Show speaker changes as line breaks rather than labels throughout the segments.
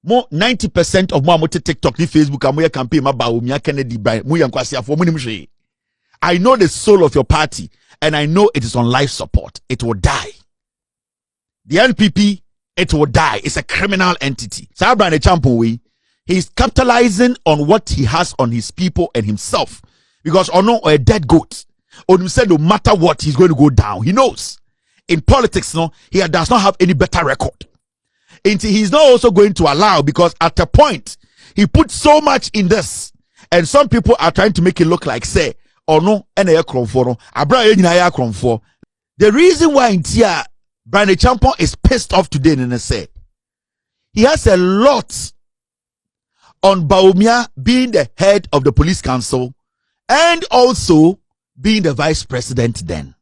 More 90% of more TikTok ni Facebook amoya campaign ma Bawumia Kennedy Bryan mo yankwasi afo mo nim. I know the soul of your party and I know it is on life support. It will die. The NPP, it will die. It's a criminal entity. So Bryan Acheampong we, he's capitalizing on what he has on his people and himself. Because or a dead goat. Or said no matter what, he's going to go down. He knows. In politics, no, he does not have any better record. And he's not also going to allow, because at a point he put so much in this, and some people are trying to make it look like say or no and a for the reason why Bryan Acheampong is pissed off today and say he has a lot on Bawumia being the head of the police council and also being the vice president then.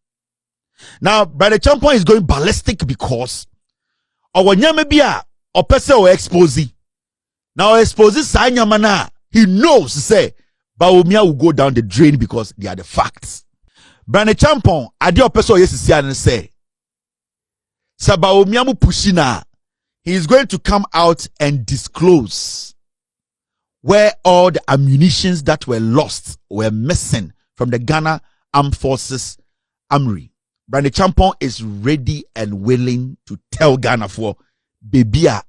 Now Bryan Acheampong is going ballistic because or nyamebia or pese or expose. Now expose sanyamana. He knows say Bawumia will go down the drain because they are the facts. Bryan Acheampong adi opese or yesi and say Bawumia mu pushina. He is going to come out and disclose where all the ammunitions that were lost were missing from the Ghana Armed Forces Armory. Bryan Acheampong is ready and willing to tell Ghana for Bebia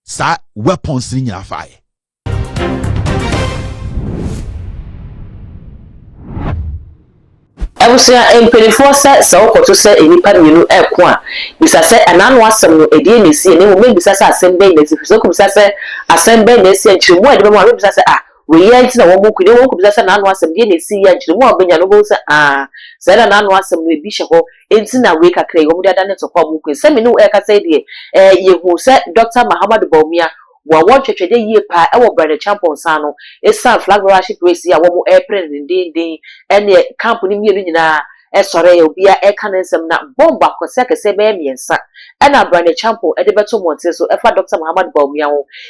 sa weapons in your fire.
I was saying, penny-for so to say, any part of you air qua. Bisa say, an annual some a DNC, and then maybe Sasa assemble, so come Sasa assemble, they say, and what the one Sasa ah. We ain't no one could walk with us and annual some DNC, and you won't be ah. Said an annual some bishop, ain't in a week a cray, over the of Bob, send me no air say, you who said Dr. Muhammad Bawumia. One church a year pa our Bryan Acheampong sano it's some flag worship race ya one April and day and the company na sorry be a canism na bomba koseka se be miensa and a Bryan Acheampong e de beto monte so efa Dr. Muhammad Bawumia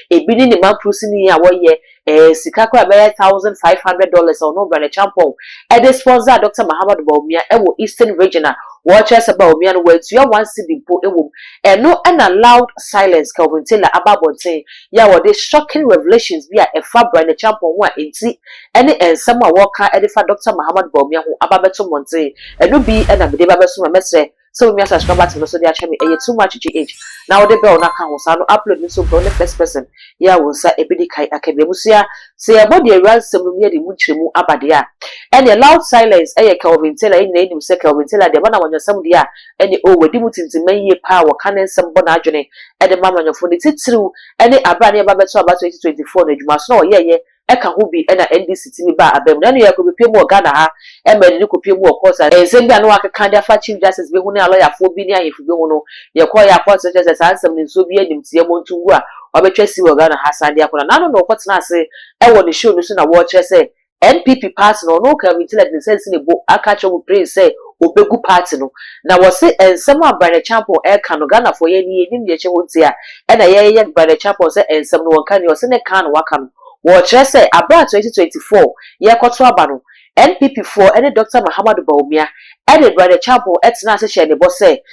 e bi ni man prusini ya wo ye sikakwa be $1,500 or no Bryan Acheampong e de sponsor Dr. Muhammad Bawumia e wo Eastern Regional watchers about me and words you one city po ewum and no and allowed silence Calvin Taylor about saying yeah what these shocking revelations via a fab Bryan Acheampong one inti any and some worker edifa Dr. Muhammad Bawumia who ababeto monte and no be and a bedeba so message so we must subscribe to so they are too much GH now the bell na kan wo sa no upload ni so bro the first person yeah wo sa ebedi kai akabemusia say about the ransom no near the muchiremu abade a and the loud silence Calvin Taylor in name say Calvin Taylor the man wanya sam dia and oh we dimu tintiman ye pa wo kanen sam bona adwene and the mama nyofo ni titiru and abane ababeto about 2024 na dwuma so no ye eka ho bi na NDC timi ba abem na ya ko bi pemu Ghana ha e ma ni ko pemu course ensem bia no akaka dia fa chief justice be hu na lawyer fo bi ni ayefu be hu no ye ko ya court justice ansem ni so bi anim tie mo ntungu a obetwa si wo Ghana ha sande akona na no ko tena ase e wo ni show no so na wo kire say NPP party no Calvin Taylor the sense ni bo akacho wo pray say obegu party no na wo say ensem a Bryan Acheampong e ka no Ghana fo ye ni enim ye che wo ntia e na ye Bryan Acheampong say ensem no won ka ni wo say ne ka no waka no watch say about 2024 ye kwato abano NPP4 and Dr. Muhammad Bawumia and Bryan Acheampong etna se share the boss say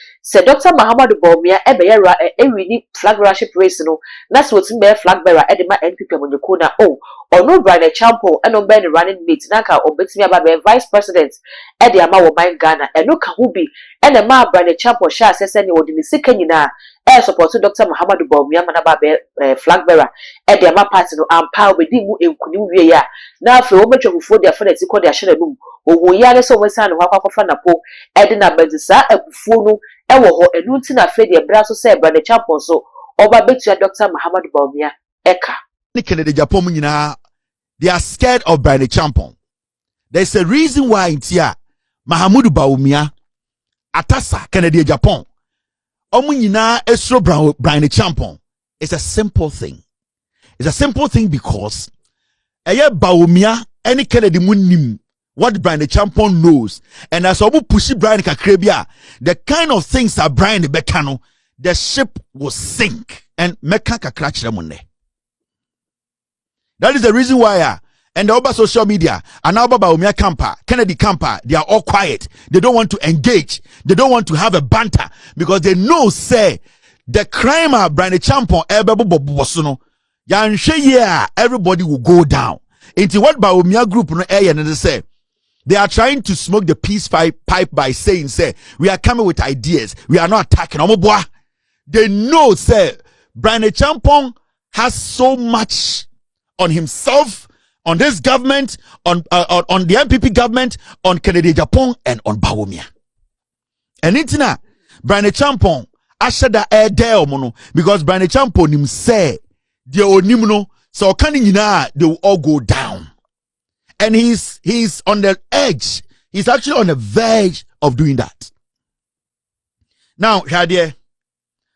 Dr. Muhammad Bawumia e be yera e wini flag worship race no na so tin be flag bearer e de ma NPP amonyeko na oh no Bryan Acheampong and no be the running mate na ka obetimi aba be vice president e de ama wo man Ghana e no ka ho bi e na ma Bryan Acheampong sha asese ne wodi ni sika nyina e support Dr. Muhammad Bawumia mana ba be flag bearer e de ama party no ampa obedi mu enkunim wie ya na afi wo betwa fufo de afa na ti ko de ahye num owo yare so wesa ne kwakwafa na po e de na bazisa abufuo no e wo ho enu nti na fe de bra so say Bryan Acheampong so oba betua Dr. Muhammad Bawumia eka
ni Kennedy Japan nyina they are scared of Bryan Acheampong. There's a reason why intia Muhammad Bawumia atasa Kennedy Japan omu nyina esro Bryan Acheampong. It's a simple thing. It's a simple thing because Bawumia any Kennedy munim what Bryan Acheampong knows, and as obu pushi Bryan kakrebia, the kind of things that Bryan Bekano, the ship will sink and meka kakrach remonde. That is the reason why and the over social media and now Bawumia camper, Kennedy camper, they are all quiet. They don't want to engage. They don't want to have a banter because they know say the crime of Bryan Acheampong ebebo bobosono everybody will go down. Into what Bawumia group no and they say they are trying to smoke the peace pipe by saying, say, we are coming with ideas. We are not attacking. They know, say, Bryan Acheampong has so much on himself, on this government, on the MPP government, on Kennedy Japan, and on Bawumia. And it's now, Bryan Acheampong, Ashada air there, because Bryan Acheampong him say, the onimno, so can they will all go down. And he's on the edge. He's actually on the verge of doing that. Now, Shadia,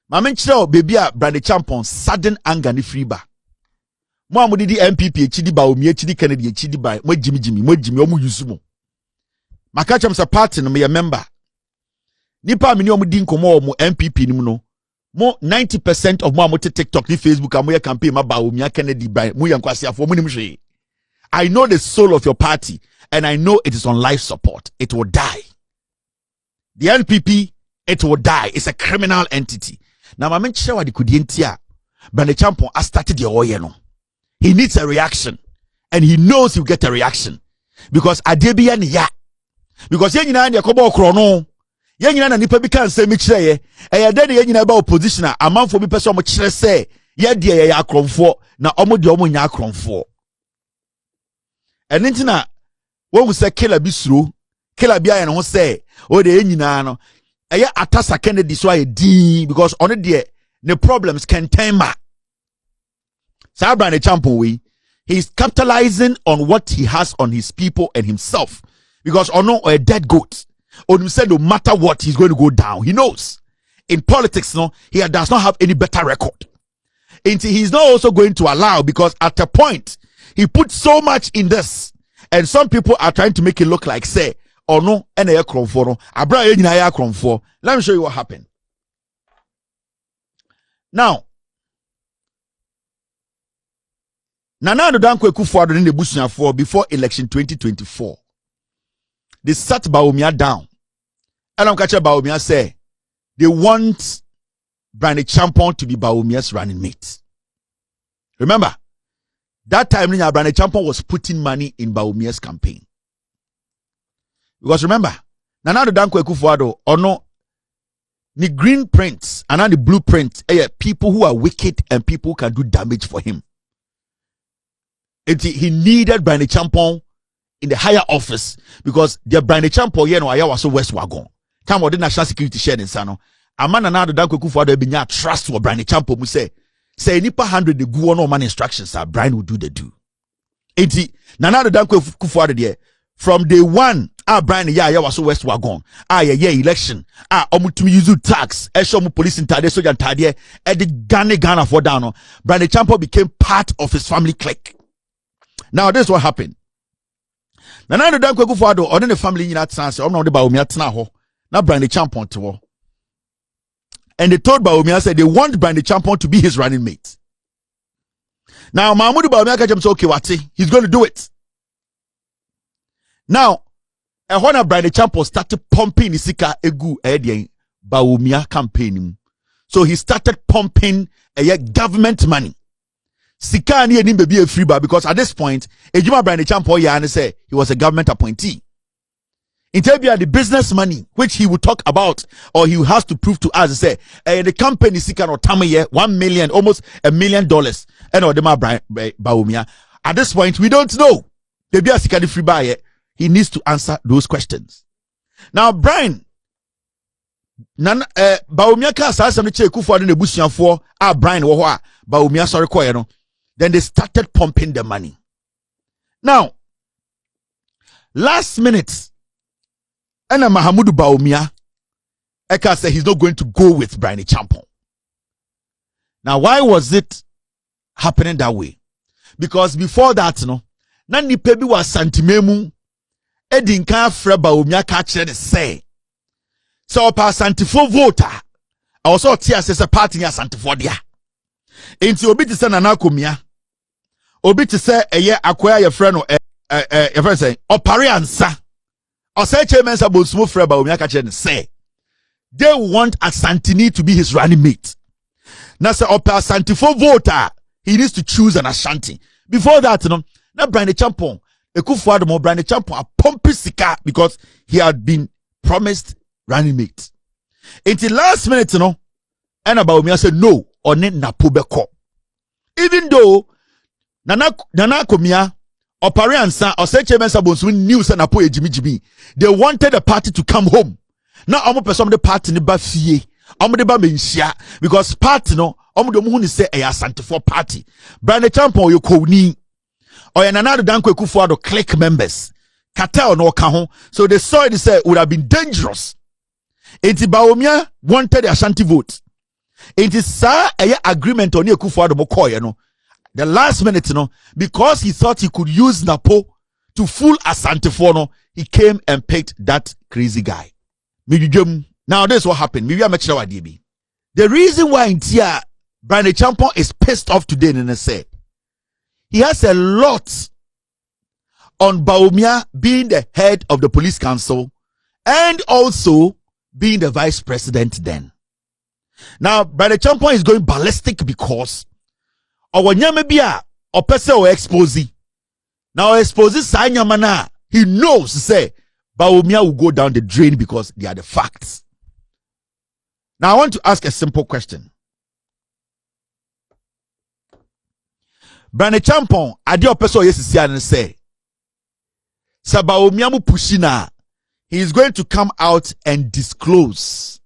Mama Chiro, baby, Bryan Acheampong, sudden anger ni free ba. Mo amudi di MPP, chidi Bawumia, chidi Kennedy, chidi ba, mo Jimmy, omu yusumo. Makacham sa party no me a member. Nipa mini omu di nkomo omu MPP ni no. Mo 90% of mo amote TikTok ni Facebook amoye campaign ma Bawumia, Kennedy ba, mo yankwasi afo mo ni mhwe. I know the soul of your party, and I know it is on life support. It will die. The NPP, it will die. It's a criminal entity. Now, my mention what the kudientia, Bryan Acheampong has started the oil. He needs a reaction, and he knows he'll get a reaction because Adebian ya. Because yen yina na yakobo okrono. Yen yina na nipa bi kan se mi kire ye. E de yen yina ba opposition a amanfo bi pese omo kire se ye de ye ya akromfo na omo de omo nya akromfo. And then when we say killer be slow, killer be and say, oh, the engineer, a atasa Kennedy so I D because on it the problems can time back. Bryan Acheampong, he's capitalizing on what he has on his people and himself because no a dead goat. Or him said no matter what, he's going to go down. He knows in politics, no, he does not have any better record. And he's not also going to allow because at a point, he put so much in this, and some people are trying to make it look like, say, oh no, and a cron for no, let me show you what happened. Now, Nana Dankwe Kufuor in the Bushia for before election 2024. They sat Bawumia down. And I'm catching Bawumia say they want Bryan Acheampong to be Bawumia's running mate. Remember? That time, Bryan Acheampong was putting money in Bawumia's campaign. Because remember, Nana Dankwe Kufuor or no, the green prints and now the blueprint, people who are wicked and people who can do damage for him. He needed Bryan Acheampong in the higher office because the Bryan Acheampong, I was so West Wagon. Time of the national security share in Sano. A man and now the Dankwe Kufuor be trust for Bryan Acheampong. We say nipa 100 the go on man instructions Bryan will do the do. Enti Nana the Dankwe Kufuor there from day one Bryan was so West Wagon election omutumi use tax esho police intade soldier intade e the Ghana for down Bryan Acheampong became part of his family clique. Now this is what happened. Nana the Dankwe Kufuor on the family in that sense no the Bawumia tena ho na Bryan Acheampong to. And they told Bawumia said they want Bryan Acheampong to be his running mate. Now Mahmoud Bawumia said okay, wati, he's going to do it. Now, when Bryan Acheampong started pumping Isika Egu Bawumia campaign, so he started pumping government money. Sika ni enim be a free bar because at this point, Ejima Bryan Acheampong say he was a government appointee. In Tabia, the business money, which he will talk about, or he has to prove to us, say, the company seeking or Tamaye, $1 million, almost $1 million, and or the Bawumia. At this point, we don't know. Tabia Sikani free buyer, he needs to answer those questions. Now, Bryan, Bawumia can't answer the check for the Bushia for Bryan or Bawumia, sorry, no. Then they started pumping the money. Now, last minute, and Mahamudu Bawumia, Eka said he's not going to go with Bryan Acheampong. Now, why was it happening that way? Because before that, Nani Pebi was Santimemu, Edinka Fre Bawumia catcher say. So, pa Santifo voter, I also tear says a party near Santifodia. Into Obi to say Nanakumia, Obi to say a year acquire your friend or your friend say, or Pariansa. Or say chairman about smooth Fre Bawumia catcher say. They want Asantini to be his running mate. Now, say, Opa Santifo voter, he needs to choose an Ashanti. Before that, you know, now Bryan Acheampong, Ekufuado mo Bryan Acheampong a pumpy sika because he had been promised running mate. Until last minute, you know, and Bawumia said no, or ne napo beko. Even though Nana Komia or Pariansa or Seche Mensa Bonsu news and Napo Jimmy, they wanted the party to come home. Now I'm person the party ne ba fie. I'm the ba mensia because party no I'm the one who say a Asante for party. Bryan Acheampong you koni or Nana Danko Ekufuado click members. Cartel no kaho. So they saw it say would have been dangerous. Enti Bawumia wanted the Ashanti vote. It is sa a agreement on Ekufuado Mokoy, you know. The last minute, you know, because he thought he could use Napo to fool Asante Fono, he came and picked that crazy guy. Now, this is what happened. Maybe I'm the reason why Intia Bryan Acheampong is pissed off today in say he has a lot on Bawumia being the head of the police council and also being the vice president then. Now, Bryan Acheampong is going ballistic because our nyamebia or pese or expose. Now expose Sanyamana. He knows say Bawumia will go down the drain because they are the facts. Now I want to ask a simple question. Bryan Acheampong adi opese or yesisi and say Bawumia mu pushina. He is going to come out and disclose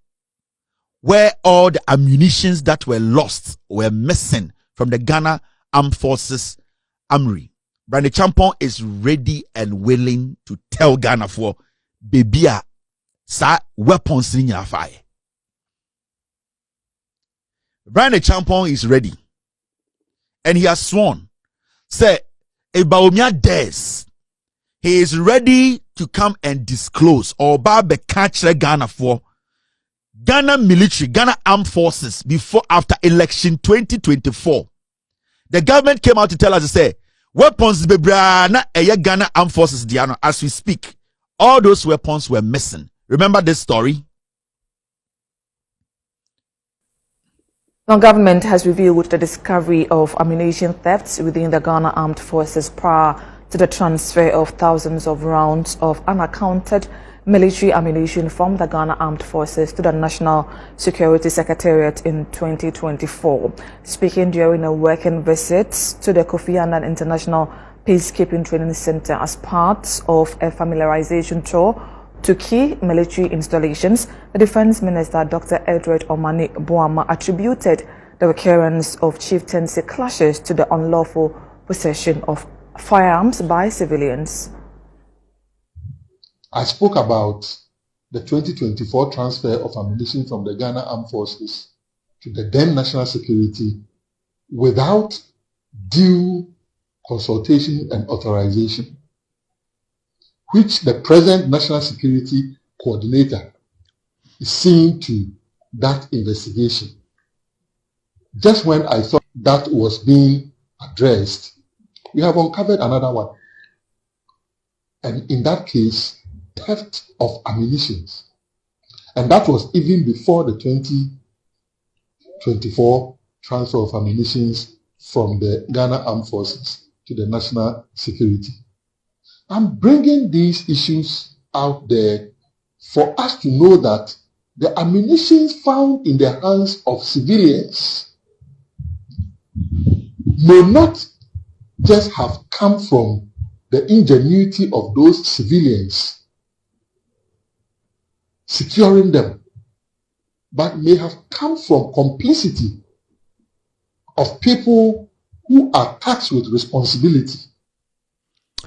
where all the ammunitions that were lost were missing from the Ghana Armed Forces Armory. Bryan Acheampong is ready and willing to tell Ghana for Bebia sa weapons in your fire. Bryan Acheampong is ready. And he has sworn. Say, if Bawumia dares, he is ready to come and disclose or catch Ghana for Ghana military, Ghana Armed Forces before after election 2024. The government came out to tell us to say weapons bebrana Ghana Armed Forces diano as we speak. All those weapons were missing. Remember this story?
The government has revealed the discovery of ammunition thefts within the Ghana Armed Forces prior to the transfer of thousands of rounds of unaccounted military ammunition from the Ghana Armed Forces to the National Security Secretariat in 2024. Speaking during a working visit to the Kofi Annan International Peacekeeping Training Center as part of a familiarization tour to key military installations, the Defense Minister Dr. Edward Omani Boama attributed the occurrence of chieftaincy clashes to the unlawful possession of firearms by civilians.
I spoke about the 2024 transfer of ammunition from the Ghana Armed Forces to the then National Security without due consultation and authorization, which the present National Security Coordinator is seeing to that investigation. Just when I thought that was being addressed, we have uncovered another one. And in that case, theft of ammunition. And that was even before the 2024 transfer of ammunition from the Ghana Armed Forces to the National Security. I'm bringing these issues out there for us to know that the ammunition found in the hands of civilians may not just have come from the ingenuity of those civilians securing them, but may have come from complicity of people who are tasked with responsibility.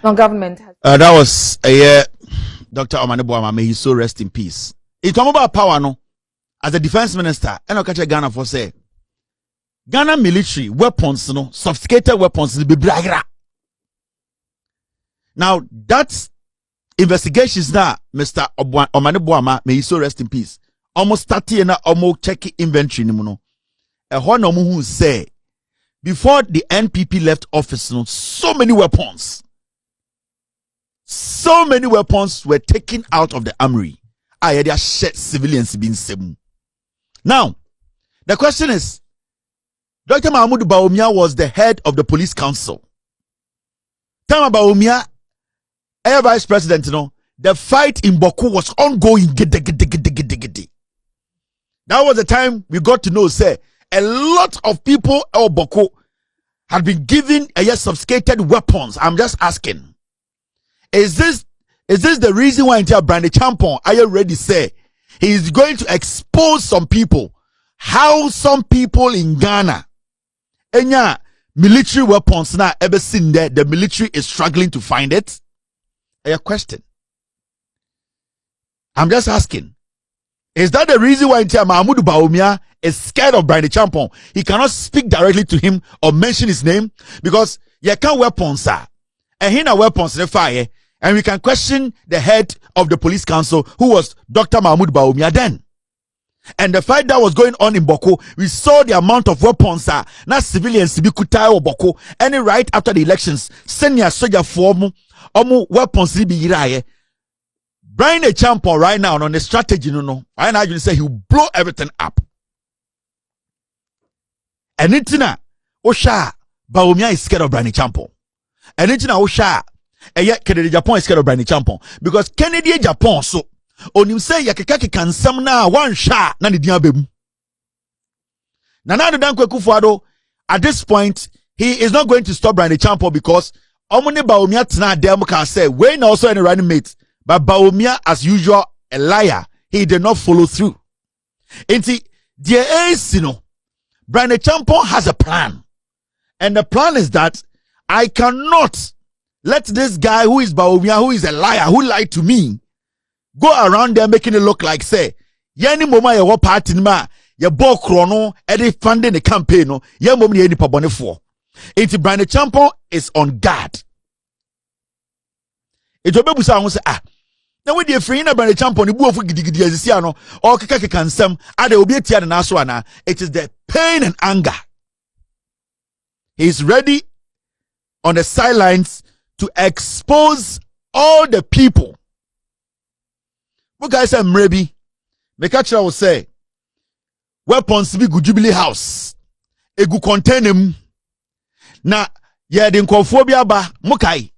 No government has
that was Dr. Omani Boama, may he so rest in peace. It's about power, no? As a defense minister, and I'll catch Ghana for say Ghana military weapons, no, sophisticated weapons, be bragra. Now that's investigations now, Mr. Omani Boama, may he so rest in peace. Almost 30 and almost check inventory, no. A one who say before the NPP left office, no, so many weapons were taken out of the armory. I had civilians being seven. Now, the question is, Dr. Mahmoud Bawumia was the head of the police council. Time Bawumia, air vice president, the fight in Boku was ongoing. That was the time we got to know, say, a lot of people in Boku had been given sophisticated weapons. I'm just asking, is this the reason why Bryan Acheampong, I already say, he is going to expose some people, how some people in Ghana, enya military weapons now ever seen there, the military is struggling to find it? A question. I'm just asking, is that the reason why Mahmoud Bawumia is scared of Bryan Acheampong? He cannot speak directly to him or mention his name because you can't weapons, sir. And he na weapons the fire. And we can question the head of the police council, who was Dr. Mahmoud Bawumia then. And the fight that was going on in Boko, we saw the amount of weapons, not civilians to be kutai or Boko. And right after the elections, send your soldier form, weapons to be iraye. Bryan Acheampong right now on the strategy, I now you say he will blow everything up. And itina, Osha, Bawumia is scared of Bryan Acheampong. And itina, Osha, and yet Kennedy Japan is scared of Bryan Acheampong because Kennedy Japan so on him say yakekake can some na one shot na nidia bem. Nana Dankwa Kufuado at this point he is not going to stop Bryan Acheampong because Omone Bawumia tna dem can say when also any running mate, but Bawumia as usual a liar, he did not follow through. Inti there is Bryan Acheampong has a plan, and the plan is that I cannot let this guy who is Bawumia, who is a liar, who lied to me, go around there making it look like, say, yani moma ya wa party ma, ya bo krono, edi funding the campaign, ya moma ni pabone for. It's Bryan Acheampong is on guard. It's a baby say, now with the free na Bryan Acheampong, ni buofu gidigidi yazisiano, or kaka kansem, ade obi etia na aswana. It is the pain and anger. He is ready on the sidelines to expose all the people. What guys say, maybe, Mekacha will say, weapons be good Jubilee House. A good contain him. Na, yeah, the incophobia ba, Mukai,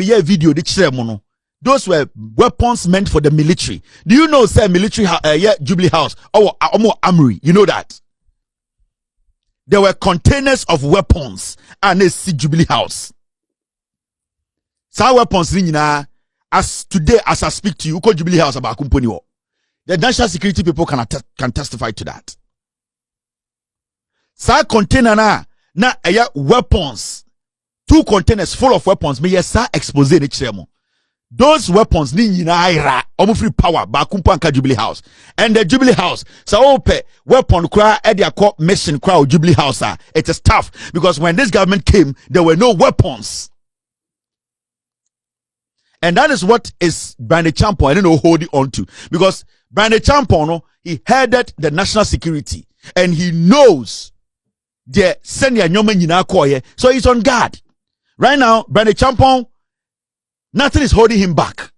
ye video, the chremono. Those were weapons meant for the military. Do you know, say, military, Jubilee House, or Amri, you know that? There were containers of weapons and a Jubilee House. Some weapons as today as I speak to you, call Jubilee House about company. The national security people can testify to that. Some container na weapons, 2 containers full of weapons. Me yes expose ni chemo. Those weapons ni ira free power ba kumpanka Jubilee House. And the Jubilee House so ope weapon cry edia call mission cry Jubilee House. It is tough because when this government came, there were no weapons. And that is what is Bryan Acheampong, I don't know, holding on to. Because Bryan Acheampong, he headed the national security. And he knows the senior nyomen yina koye. So he's on guard. Right now, Bryan Acheampong, nothing is holding him back.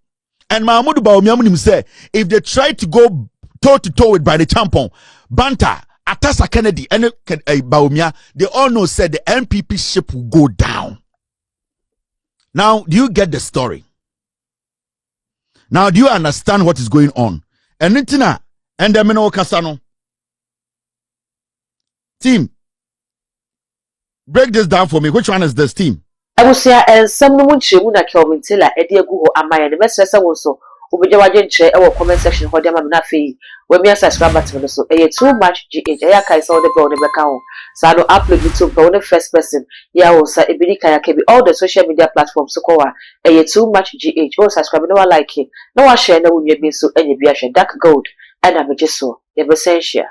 And Mahmoud Bawumia say, if they try to go toe to toe with Bryan Acheampong, Banta, Atasa Kennedy, and Bawumia, they all know said the NPP ship will go down. Now, do you get the story? Now, do you understand what is going on? And Nitina, and the Meno Casano team, break this down for me. Which one is this team?
I will say, and some no one shimuna Kelvin Taylor, Eddie Guho, and my investors also. Ubijawajen chair our comment section for them nafi when me subscribe button so too much GH I kai saw the bro the account so I don't upload YouTube for the first person yeah also ebidi kaya kebi all the social media platforms so kwa too much GH oh subscribe no one like it no one share no one be so any be dark gold and I'm just so never say share